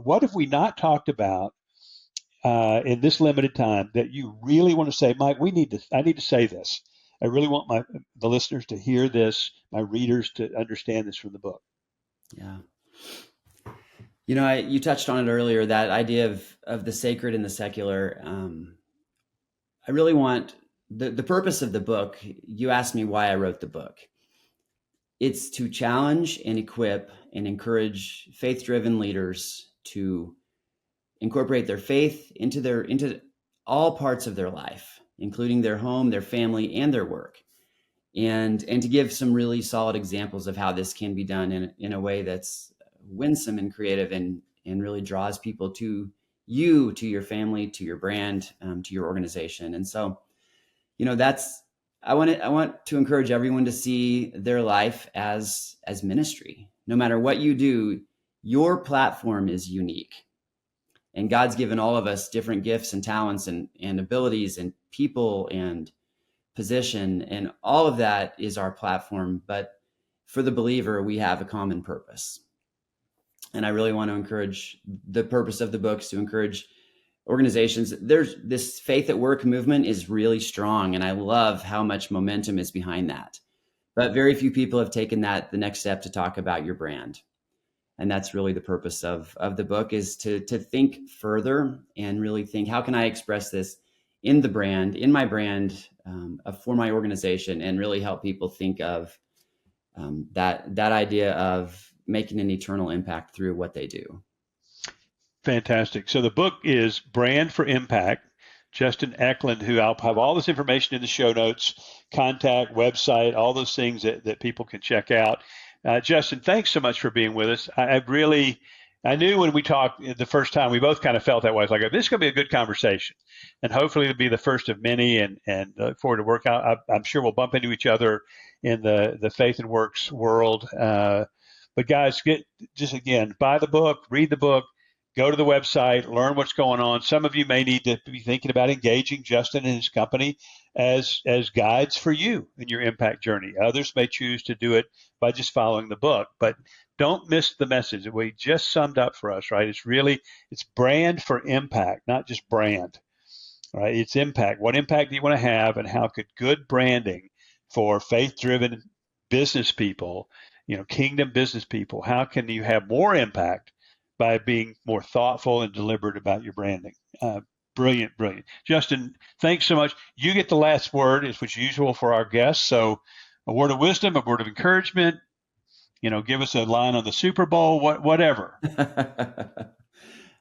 what have we not talked about in this limited time that you really want to say, Mike? I need to say this. I really want the listeners to hear this, my readers to understand this from the book. Yeah. You touched on it earlier, that idea of the sacred and the secular. I really want the purpose of the book. You asked me why I wrote the book. It's to challenge and equip and encourage faith-driven leaders to incorporate their faith into all parts of their life, including their home, their family, and their work. And to give some really solid examples of how this can be done in a way that's winsome and creative and really draws people to you, to your family, to your brand, to your organization. And so, I want to encourage everyone to see their life as ministry. No matter what you do, your platform is unique. And God's given all of us different gifts and talents and abilities and people and position, and all of that is our platform. But for the believer, we have a common purpose. And I really want to encourage the purpose of the books to encourage organizations. There's this faith at work movement is really strong, and I love how much momentum is behind that. But very few people have taken that the next step to talk about your brand. And that's really the purpose of the book, is to think further and really think, how can I express this in my brand, for my organization, and really help people think of that idea of making an eternal impact through what they do. Fantastic. So the book is Brand for Impact. Justin Eklund, who I'll have all this information in the show notes, contact, website, all those things that people can check out. Justin, thanks so much for being with us. I knew when we talked the first time, we both kind of felt that way. It's like, this is going to be a good conversation, and hopefully it'll be the first of many, and look forward to work out. I'm sure we'll bump into each other in the Faith and Works world. But guys, buy the book, read the book, go to the website, learn what's going on. Some of you may need to be thinking about engaging Justin and his company as guides for you in your impact journey. Others may choose to do it by just following the book, but don't miss the message that we just summed up for us, right? It's brand for impact, not just brand, right? It's impact. What impact do you want to have, and how could good branding for faith-driven business people, kingdom business people, how can you have more impact by being more thoughtful and deliberate about your branding? Brilliant. Justin, thanks so much. You get the last word, as was usual for our guests. So a word of wisdom, a word of encouragement, give us a line on the Super Bowl, whatever.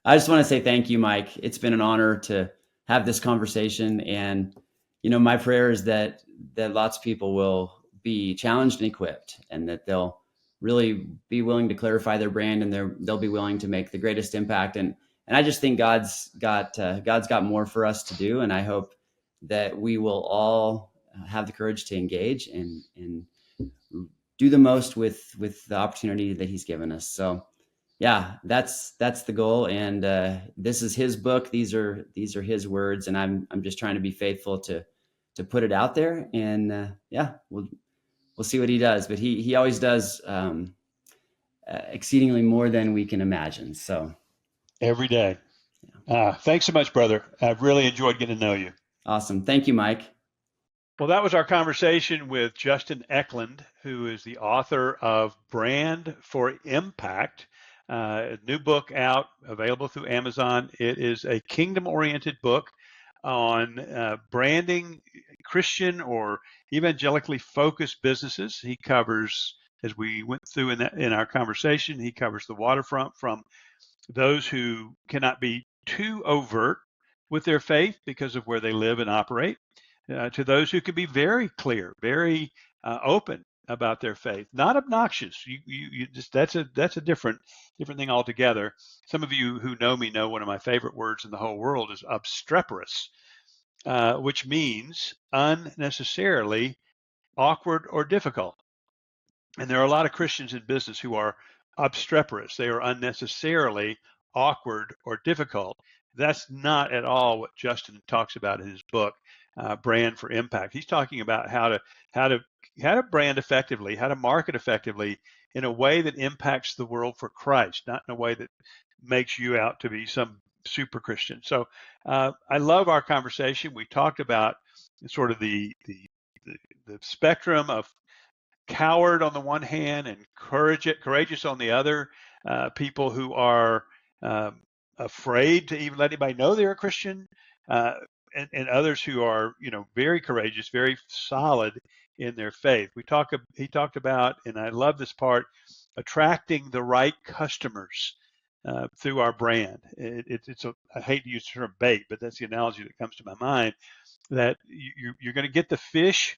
I just want to say thank you, Mike. It's been an honor to have this conversation. And, my prayer is that lots of people will be challenged and equipped, and that they'll really be willing to clarify their brand, and they'll be willing to make the greatest impact. And I just think God's got more for us to do. And I hope that we will all have the courage to engage and do the most with the opportunity that he's given us. So yeah, that's the goal. And this is his book. These are his words. And I'm just trying to be faithful to put it out there. And we'll see what he does, but he always does exceedingly more than we can imagine. So every day. Thanks so much, brother. I've really enjoyed getting to know you. Awesome. Thank you, Mike. Well, that was our conversation with Justin Eklund, who is the author of Brand for Impact, a new book out, available through Amazon. It is a kingdom-oriented book on branding Christian or evangelically focused businesses. He covers, as we went through in our conversation, he covers the waterfront, from those who cannot be too overt with their faith because of where they live and operate, to those who can be very clear, very open about their faith, not obnoxious. You just that's a different thing altogether. Some of you who know me know one of my favorite words in the whole world is obstreperous, which means unnecessarily awkward or difficult. And there are a lot of Christians in business who are obstreperous. They are unnecessarily awkward or difficult. That's not at all what Justin talks about in his book, Brand for Impact. He's talking about how to brand effectively, how to market effectively in a way that impacts the world for Christ, not in a way that makes you out to be some super Christian. So I love our conversation. We talked about sort of the spectrum of coward on the one hand and courageous on the other. People who are afraid to even let anybody know they're a Christian, uh, and others who are, very courageous, very solid in their faith. He talked about, and I love this part, attracting the right customers through our brand. I hate to use the term bait, but that's the analogy that comes to my mind. That you're going to get the fish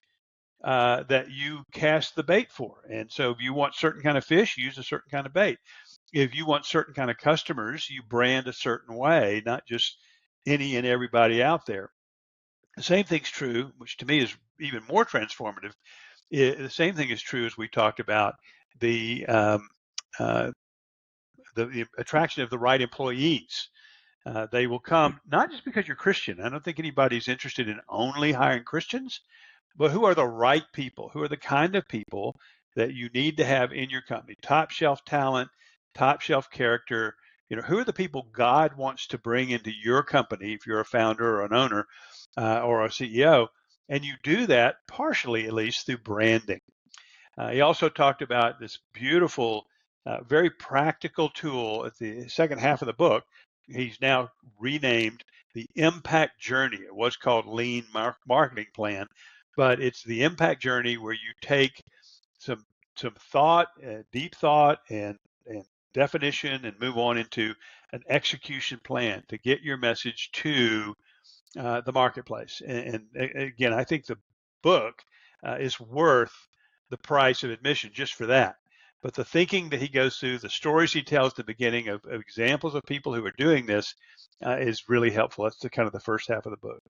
that you cast the bait for. And so if you want certain kind of fish, use a certain kind of bait. If you want certain kind of customers, you brand a certain way, not just any and everybody out there. The same thing's true, which to me is even more transformative. The same thing is true as we talked about the uh, the attraction of the right employees. They will come not just because you're Christian. I don't think anybody's interested in only hiring Christians, but who are the right people? Who are the kind of people that you need to have in your company? Top shelf talent, top shelf character. Who are the people God wants to bring into your company if you're a founder or an owner or a CEO? And you do that partially, at least, through branding. He also talked about this beautiful, very practical tool at the second half of the book. He's now renamed the Impact Journey. It was called Lean Marketing Plan, but it's the Impact Journey where you take some thought, deep thought, and definition, and move on into an execution plan to get your message to the marketplace. And again, I think the book is worth the price of admission just for that. But the thinking that he goes through, the stories he tells at the beginning of examples of people who are doing this is really helpful. That's kind of the first half of the book.